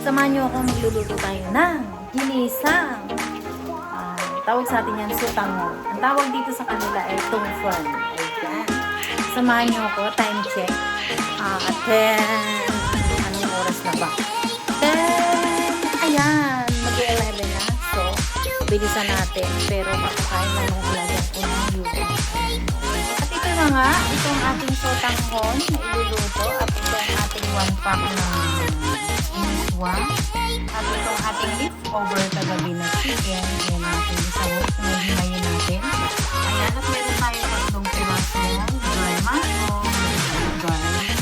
Samahan niyo ako, magluluto tayo ng ginisang. Tawag sa atin yan, sutangon. Ang tawag dito sa kanila ay tungfan. Ayan. Samahan niyo ako, time check. At 10, anong oras na ba? 10, ayan, mag-11 na. So, bilisan natin. Pero makakain na nung ilagyan ko ng yugo. At ito na nga, itong ating sutangon na iluluto. At ito ang ating 1 pack na miswa. At itong ating leftover kagabi na chicken. Ayan natin isang himayin natin. Ayan, at meron tayo 3 pirasong dry mushroom, garlic,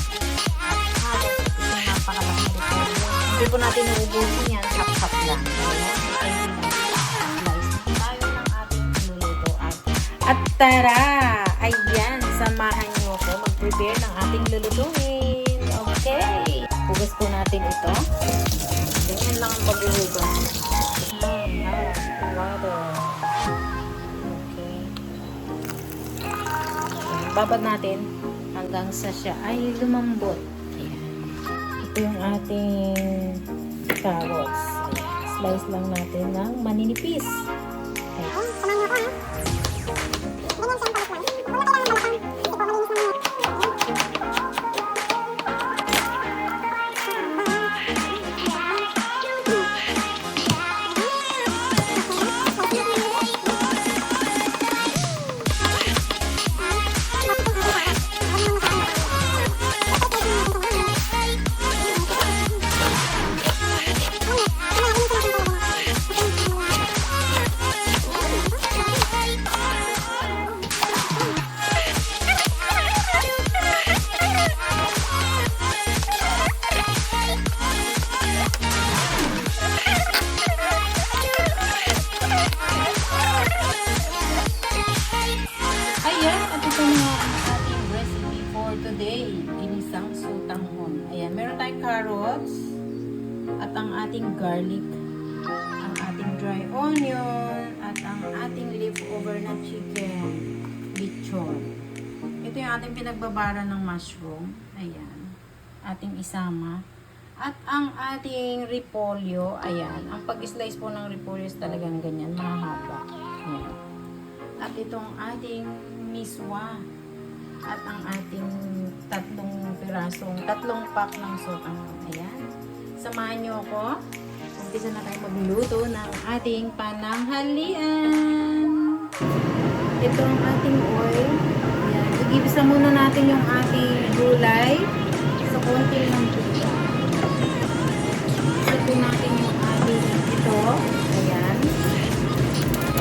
at carrot. Ito yung napakalaki nito. Hindi po natin uubusin yan, sap-sap lang. Ayan, slice tayo ng ating iluluto. At tara! Ayan, samahan nyo ako mag-prepare ng ating lulutuin. Okay! Hugas po natin ito. Ganyan lang ang paghuhugas. Water. Okay. Babad natin hanggang sa siya ay lumambot. Ayan. Ito yung ating carrots. Ayan. Slice lang natin ng maninipis. Ayan. Today, ginisang sutanghon. Ayan, meron tayong carrots at ang ating garlic, ang ating dry onion, at ang ating leftover na chicken, lechon. Ito yung ating pinagbabara ng mushroom. Ayan, ating isama. At ang ating repolyo, ayan. Ang pag-slice po ng repolyo is talagang ganyan, mahaba. Ayan. At itong ating miswa. At ang ating 3 pack ng sutanghon. Ayan. Samahan nyo ako. Umpisa na tayo magluto ng ating pananghalian. Ito ang ating oil. Ayan. Igibisa muna natin yung ating gulay sa konti ng tubig. Isa natin yung ating ito. Ayan.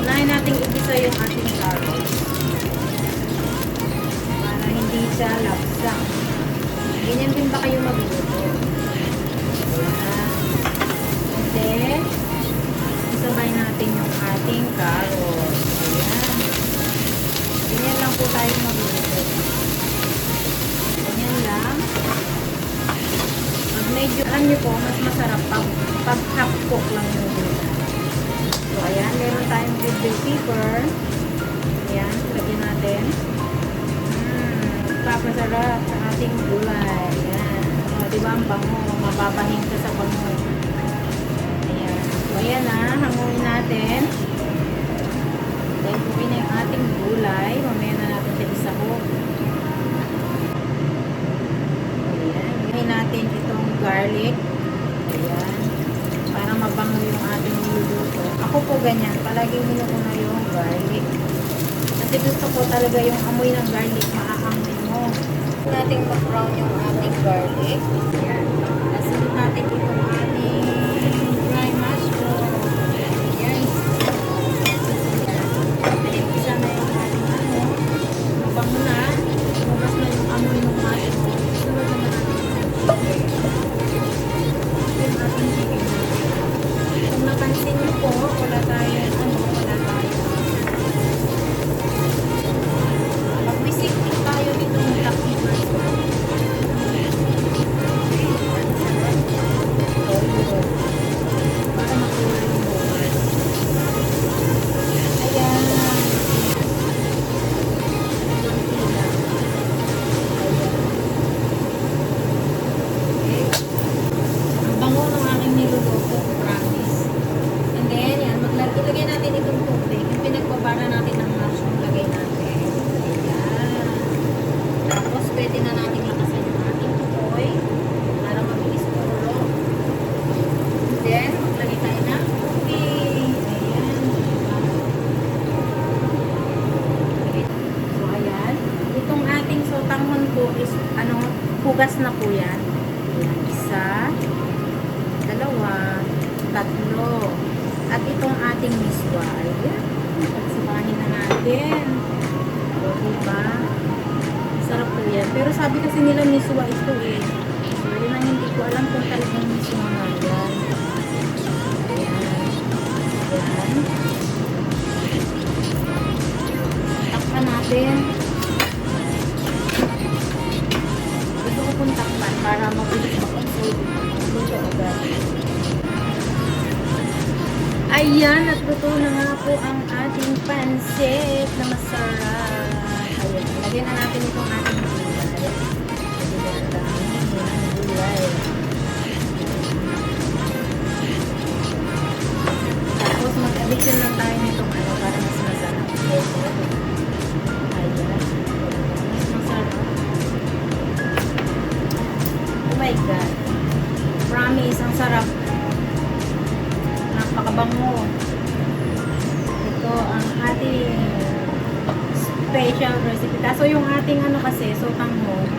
Unahin natin igisa yung ating carrots. Hindi siya lapsang. Ganyan din ba kayo magluto? Ayan. And then, isabay natin yung ating carrots. Ayan. Ganyan lang po tayo magluto. Ganyan lang. Pag medyo, alam nyo po, mas masarap pag half cook lang yung gulay. So, ayan. Meron tayong bell pepper. Ayan. Lagyan natin. Papasarap sa ating gulay. Ayan. O, diba ang bango? Mababahing ka sa bango. Ayan. So, ayan na. Hanguin natin. Then, kunin na yung ating gulay. Mamaya na natin siya isahog. Ayan. Kunin natin itong garlic. Ayan. Para mabango yung ating niluluto. Ako po ganyan. Palaging minukuna yung garlic. Kasi gusto ko talaga yung amoy ng garlic. Maaamoy mo. Nating mag-brown yung ating garlic. Ayan. Nasunod natin itong ating dry mushroom. Ayan. Isa na yung ating ano. Mabango na. Lumabas na yung amoy ng mushroom. Sunod naman natin yung ating chicken. Kung napansin niyo po, wala tayong pag-bisik tayo dito ng black pepper. tatlo. At itong ating miswa. Ayan. Pagsamahin na natin. O, diba? Sarap po yan. Pero sabi kasi nila miswa ito eh. So, yun ang hindi ko alam kung talagang miswa nga yan. Ayan. Ayan. Takpan natin. Gusto ko pong takpan para mabilis mag-absorb. Luto agad. Ayan, at luto na nga po ang ating pansit na masarap. Ayan, lagyan na natin itong ating gulay. Lagyan na natin ang gulay. Tapos mag-addition lang tayo nitong ano para mas masarap. Ayan, mas masarap. Oh my God. Promise, ang sarap. Napakabango. Ito ang ating special recipe. Kaso yung ating ano kasi, sotanghon,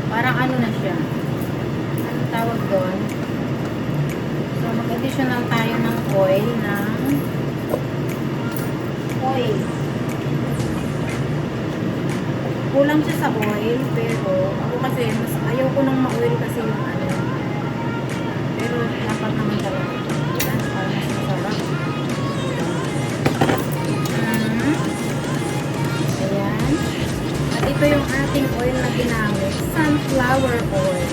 parang ano na siya. Anong tawag doon? So, mag-addition lang tayo ng oil. Kulang siya sa oil, pero ako kasi, mas ayaw ko nang ma-oil kasi yung ano. Pero dapat naman talaga. Ayan, para mas masarap. Ayan. At ito yung ating oil na ginamit. Sunflower oil.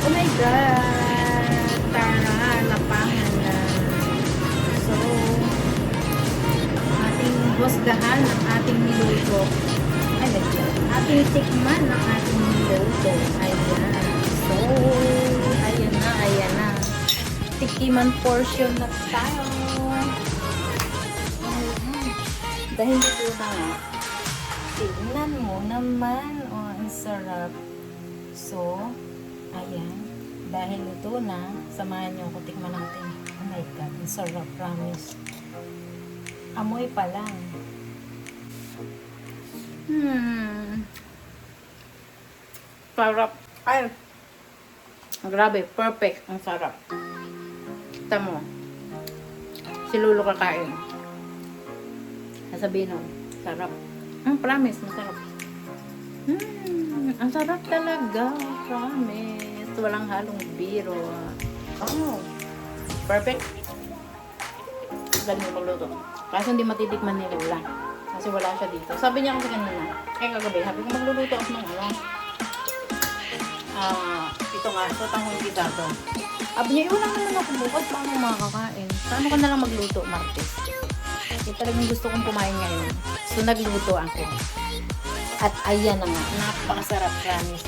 Oh my God! Tara, lapangan na. So, ating husgahan ng ating niluto. Ating tikman ng ating niluto. Ayan. So, ayan na. Tikiman portion na tayo. Dahil ito na nga, tignan mo naman. Oh, ang sarap. So, ayan. Dahil ito na, samahan nyo ako, tikman natin. Oh my God, ang sarap, promise. Amoy pa lang. Sarap. Ay, grabe, perfect. Ang sarap. Kita mo. Si Lolo kakain. Sasabihin nun, sarap. Promise, masarap. Ang sarap talaga. Promise. Walang halong biro. Oh, perfect. Galing magluto. Kaso hindi matitikman ni Lola. Kasi wala siya dito. Sabi niya kasi kanina, kagabi, sabi ko magluluto ako ng ano. Ito nga, sotanghon kita to. Sabi niya, wala naman ako bukas, paano makakain? Paano ka nalang magluto, Martes? Talagang gusto kong kumain ngayon. So, nagluto ako. At ayan na nga, napakasarap, promise.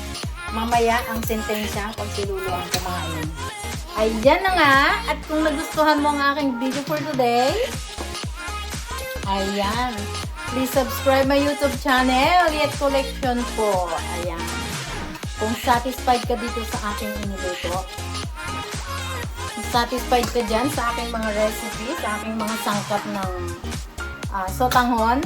Mamaya, ang sentensya pag si Lolo ang kumain. Ayan na nga, at kung nagustuhan mo ang aking video for today, ayan, please subscribe my YouTube channel, Yet Collection po. Ayan. Kung satisfied ka dito sa aking iniluto, kung satisfied ka dyan sa aking mga recipes, sa aking mga sangkap ng sotanghon,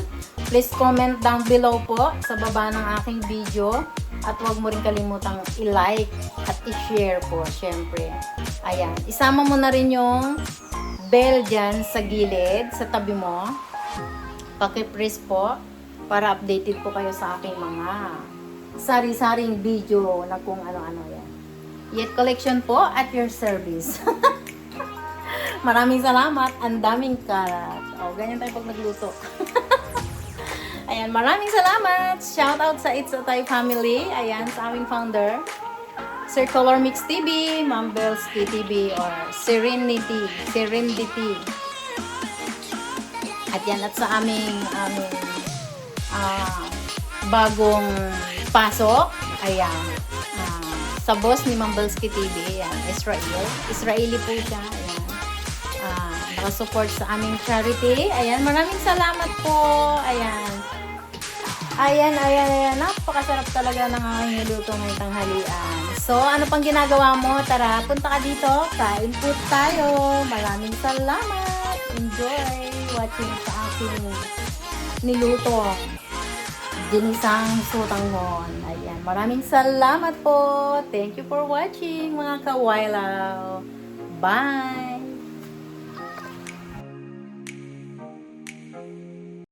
please comment down below po sa baba ng aking video. At huwag mo rin kalimutang i-like at i-share po, syempre. Ayan. Isama mo na rin yung bell dyan sa gilid, sa tabi mo. Paki-press po para updated po kayo sa aking mga sari-saring video na kung ano-ano yan. Yet Collection po at your service. Maraming salamat. Ang daming karat. O, ganyan tayo pag nagluto. Ayan, maraming salamat. Shout out sa It's a Thai family. Ayan, sa aming founder. Sir Color Mix TV, Ma'am Belski TV, or Serenity. At yan, at sa aming bagong pasok, ayan, sa boss ni Ma'am Belski TV, ayan, Israeli po siya, ayan, nakasupport sa aming charity, ayan, maraming salamat po, ayan, napakasarap talaga ng aking niluto ngayong tanghalian. So, ano pang ginagawa mo? Tara, punta ka dito, kain po tayo, maraming salamat, enjoy watching sa aking niluto. ginisang sutangon. Ayan. Maraming salamat po. Thank you for watching mga kawailaw. Bye!